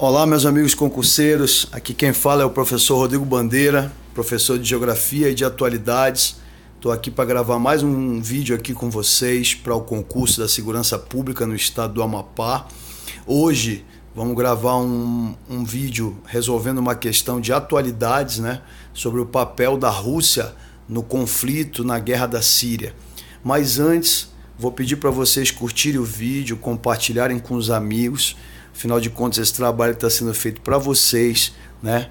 Olá, meus amigos concurseiros, aqui quem fala é o professor Rodrigo Bandeira, professor de Geografia e de Atualidades. Estou aqui para gravar mais um vídeo aqui com vocês para o concurso da Segurança Pública no estado do Amapá. Hoje vamos gravar um vídeo resolvendo uma questão de atualidades, né, sobre o papel da Rússia no conflito na guerra da Síria. Mas antes, vou pedir para vocês curtirem o vídeo, compartilharem com os amigos. Afinal de contas, esse trabalho está sendo feito para vocês, né,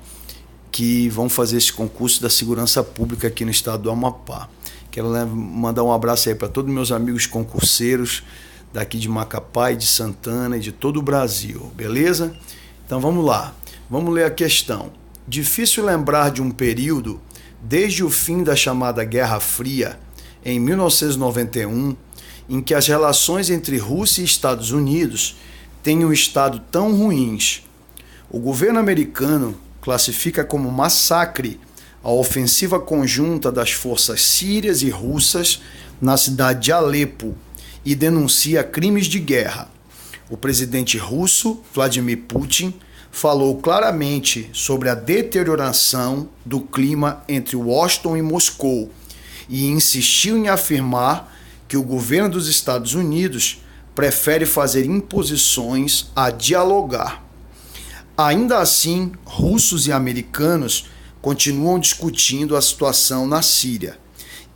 que vão fazer esse concurso da segurança pública aqui no estado do Amapá. Quero mandar um abraço aí para todos os meus amigos concurseiros daqui de Macapá e de Santana e de todo o Brasil, beleza? Então vamos lá, vamos ler a questão. Difícil lembrar de um período, desde o fim da chamada Guerra Fria, em 1991, em que as relações entre Rússia e Estados Unidos tenham estado tão ruins. O governo americano classifica como massacre a ofensiva conjunta das forças sírias e russas na cidade de Alepo e denuncia crimes de guerra. O presidente russo, Vladimir Putin, falou claramente sobre a deterioração do clima entre Washington e Moscou e insistiu em afirmar que o governo dos Estados Unidos prefere fazer imposições a dialogar. Ainda assim, russos e americanos continuam discutindo a situação na Síria.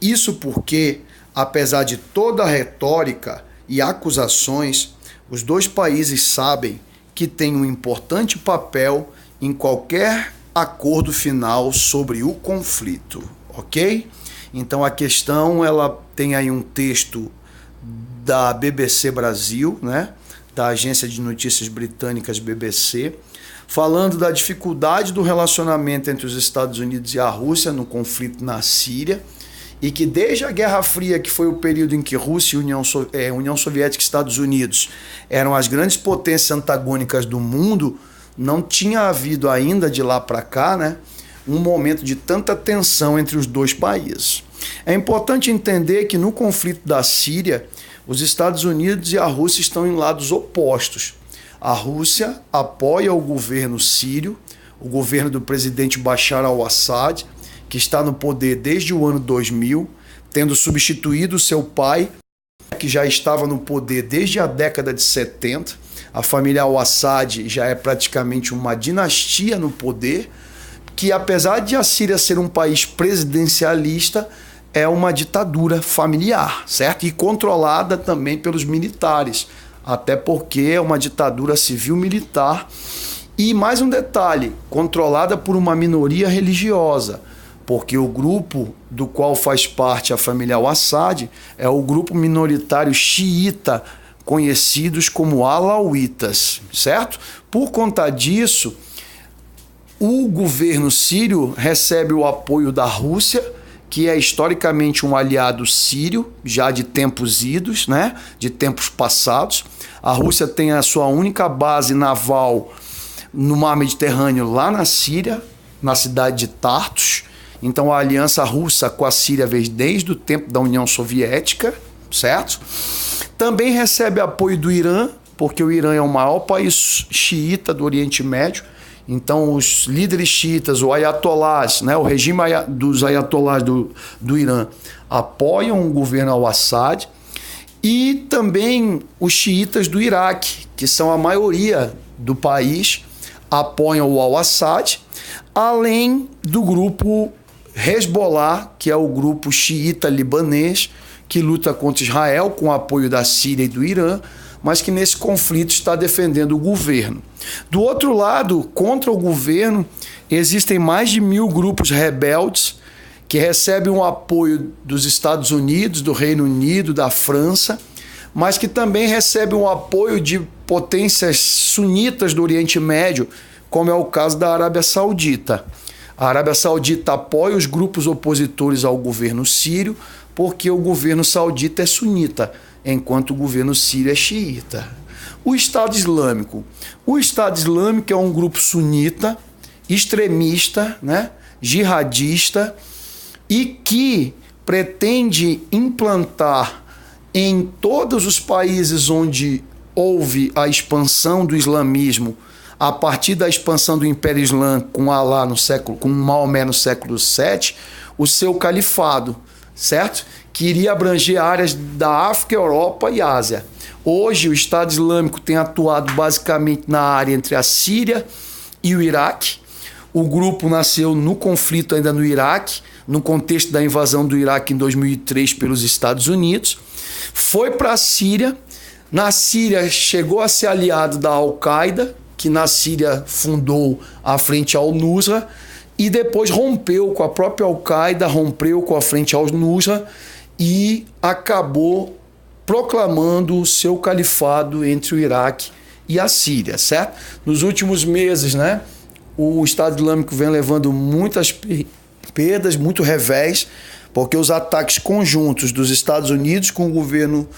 Isso porque, apesar de toda a retórica e acusações, os dois países sabem que têm um importante papel em qualquer acordo final sobre o conflito, ok? Então a questão, ela tem aí um texto da BBC Brasil, né, da agência de notícias britânicas BBC, falando da dificuldade do relacionamento entre os Estados Unidos e a Rússia no conflito na Síria, e que desde a Guerra Fria, que foi o período em que Rússia e União Soviética e Estados Unidos eram as grandes potências antagônicas do mundo, não tinha havido ainda de lá para cá, né, um momento de tanta tensão entre os dois países. É importante entender que no conflito da Síria, os Estados Unidos e a Rússia estão em lados opostos. A Rússia apoia o governo sírio, o governo do presidente Bashar al-Assad, que está no poder desde o ano 2000, tendo substituído seu pai, que já estava no poder desde a década de 70. A família al-Assad já é praticamente uma dinastia no poder, que apesar de a Síria ser um país presidencialista, é uma ditadura familiar, certo? E controlada também pelos militares, até porque é uma ditadura civil-militar. E mais um detalhe, controlada por uma minoria religiosa, porque o grupo do qual faz parte a família al-Assad é o grupo minoritário xiita, conhecidos como alauítas, certo? Por conta disso, o governo sírio recebe o apoio da Rússia, que é historicamente um aliado sírio, já de tempos idos, né? De tempos passados. A Rússia tem a sua única base naval no mar Mediterrâneo, lá na Síria, na cidade de Tartus. Então a aliança russa com a Síria vem desde o tempo da União Soviética, certo? Também recebe apoio do Irã, porque o Irã é o maior país xiita do Oriente Médio. Então os líderes xiitas, o ayatolás, né, o regime dos ayatolás do Irã, apoiam o governo al-Assad, e também os xiitas do Iraque, que são a maioria do país, apoiam o al-Assad, além do grupo Hezbollah, que é o grupo xiita libanês, que luta contra Israel com o apoio da Síria e do Irã, mas que nesse conflito está defendendo o governo. Do outro lado, contra o governo, existem mais de 1000 grupos rebeldes que recebem o apoio dos Estados Unidos, do Reino Unido, da França, mas que também recebem o apoio de potências sunitas do Oriente Médio, como é o caso da Arábia Saudita. A Arábia Saudita apoia os grupos opositores ao governo sírio, porque o governo saudita é sunita, enquanto o governo sírio é xiita. O Estado Islâmico. O Estado Islâmico é um grupo sunita, extremista, né, jihadista, e que pretende implantar em todos os países onde houve a expansão do islamismo a partir da expansão do Império Islâmico com Maomé no século VII, o seu califado, certo? Que iria abranger áreas da África, Europa e Ásia. Hoje, o Estado Islâmico tem atuado basicamente na área entre a Síria e o Iraque. O grupo nasceu no conflito ainda no Iraque, no contexto da invasão do Iraque em 2003 pelos Estados Unidos. Foi para a Síria. Na Síria, chegou a ser aliado da Al-Qaeda, que na Síria fundou a Frente Al-Nusra, e depois rompeu com a própria Al-Qaeda, rompeu com a Frente Al-Nusra e acabou proclamando o seu califado entre o Iraque e a Síria, certo? Nos últimos meses, né, o Estado Islâmico vem levando muitas perdas, muito revés, porque os ataques conjuntos dos Estados Unidos com o governo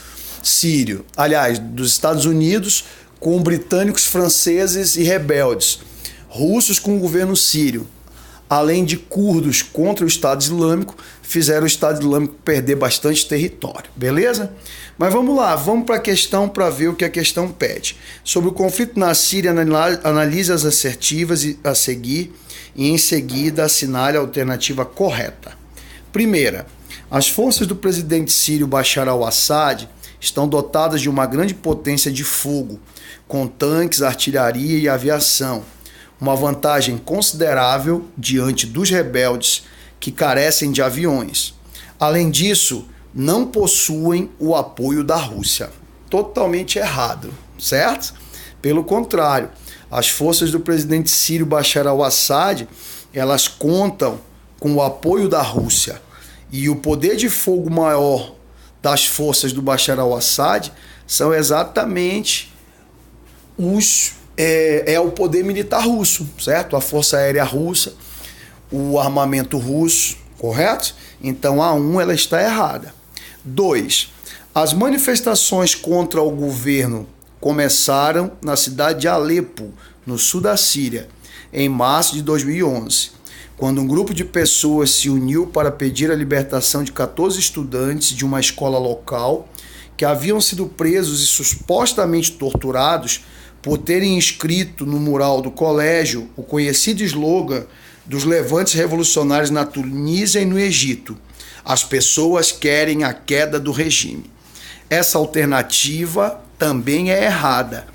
sírio, aliás, dos Estados Unidos com britânicos, franceses e rebeldes, russos com o governo sírio, além de curdos contra o Estado Islâmico, fizeram o Estado Islâmico perder bastante território, beleza? Mas vamos lá, vamos para a questão para ver o que a questão pede. Sobre o conflito na Síria, analise as assertivas a seguir e em seguida assinale a alternativa correta. Primeira, as forças do presidente sírio Bashar al-Assad estão dotadas de uma grande potência de fogo, com tanques, artilharia e aviação, uma vantagem considerável diante dos rebeldes que carecem de aviões. Além disso, não possuem o apoio da Rússia. Totalmente errado, certo? Pelo contrário, as forças do presidente sírio Bashar al-Assad, elas contam com o apoio da Rússia. E o poder de fogo maior das forças do Bashar al-Assad são exatamente o poder militar russo, certo? A força aérea russa, o armamento russo, correto? Então a 1 ela está errada. 2. As manifestações contra o governo começaram na cidade de Alepo, no sul da Síria, em março de 2011, quando um grupo de pessoas se uniu para pedir a libertação de 14 estudantes de uma escola local que haviam sido presos e supostamente torturados por terem escrito no mural do colégio o conhecido slogan dos levantes revolucionários na Tunísia e no Egito: as pessoas querem a queda do regime. Essa alternativa também é errada,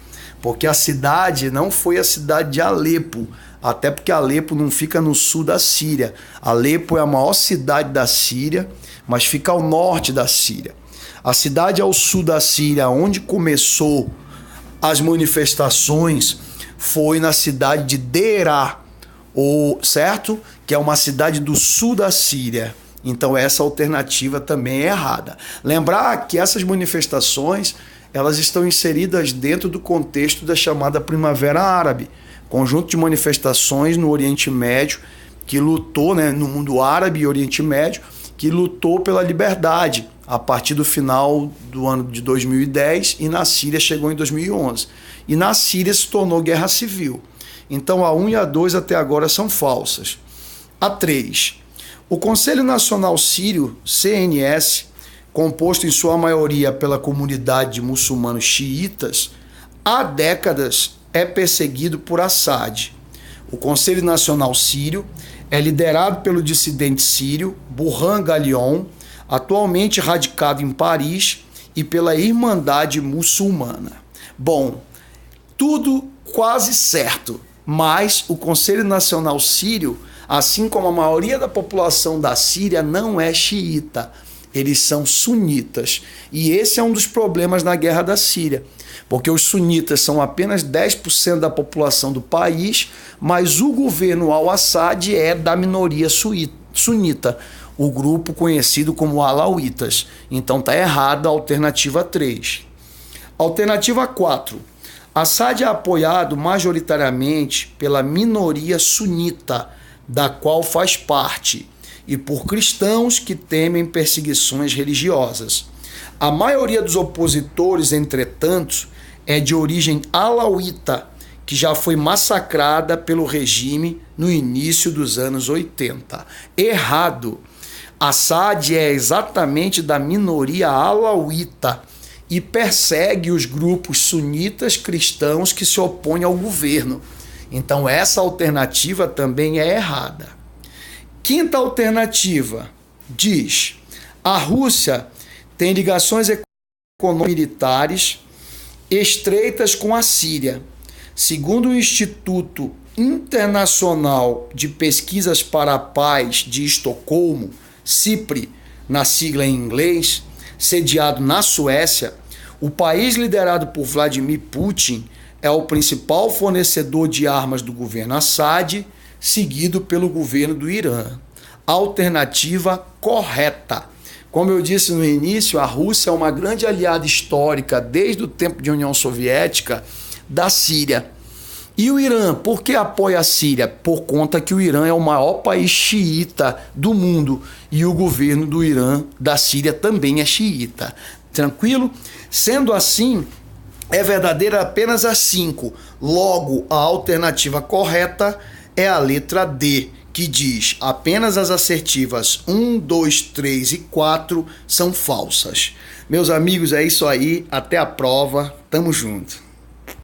porque a cidade não foi a cidade de Alepo, até porque Alepo não fica no sul da Síria. Alepo é a maior cidade da Síria, mas fica ao norte da Síria. A cidade ao sul da Síria, onde começou as manifestações, foi na cidade de Deraa, certo? Que é uma cidade do sul da Síria. Então essa alternativa também é errada. Lembrar que essas manifestações, elas estão inseridas dentro do contexto da chamada Primavera Árabe, conjunto de manifestações no Oriente Médio que lutou, né, no mundo árabe e Oriente Médio, que lutou pela liberdade a partir do final do ano de 2010 e na Síria chegou em 2011. E na Síria se tornou guerra civil. Então a 1 e a 2 até agora são falsas. A 3. O Conselho Nacional Sírio, CNS, composto em sua maioria pela comunidade de muçulmanos xiitas, há décadas é perseguido por Assad. O Conselho Nacional Sírio é liderado pelo dissidente sírio Burhan Ghalion, atualmente radicado em Paris, e pela Irmandade Muçulmana. Bom, tudo quase certo, mas o Conselho Nacional Sírio, assim como a maioria da população da Síria, não é xiita. Eles são sunitas. E esse é um dos problemas na guerra da Síria, porque os sunitas são apenas 10% da população do país, mas o governo al-Assad é da minoria sunita, o grupo conhecido como alauítas. Então está errada a alternativa 3. Alternativa 4. Assad é apoiado majoritariamente pela minoria sunita, da qual faz parte, e por cristãos que temem perseguições religiosas. A maioria dos opositores, entretanto, é de origem alauíta, que já foi massacrada pelo regime no início dos anos 80. Errado. Assad é exatamente da minoria alauíta e persegue os grupos sunitas cristãos que se opõem ao governo. Então essa alternativa também é errada. Quinta alternativa diz: a Rússia tem ligações econômicas e militares estreitas com a Síria. Segundo o Instituto Internacional de Pesquisas para a Paz de Estocolmo, SIPRI, na sigla em inglês, sediado na Suécia, o país liderado por Vladimir Putin é o principal fornecedor de armas do governo Assad, seguido pelo governo do Irã. Alternativa correta. Como eu disse no início, a Rússia é uma grande aliada histórica desde o tempo de União Soviética da Síria. E o Irã, por que apoia a Síria? Por conta que o Irã é o maior país xiita do mundo e o governo do Irã, da Síria, também é xiita. Tranquilo? Sendo assim, é verdadeira apenas a 5. Logo, a alternativa correta é a letra D, que diz: apenas as assertivas 1, 2, 3 e 4 são falsas. Meus amigos, é isso aí. Até a prova. Tamo junto.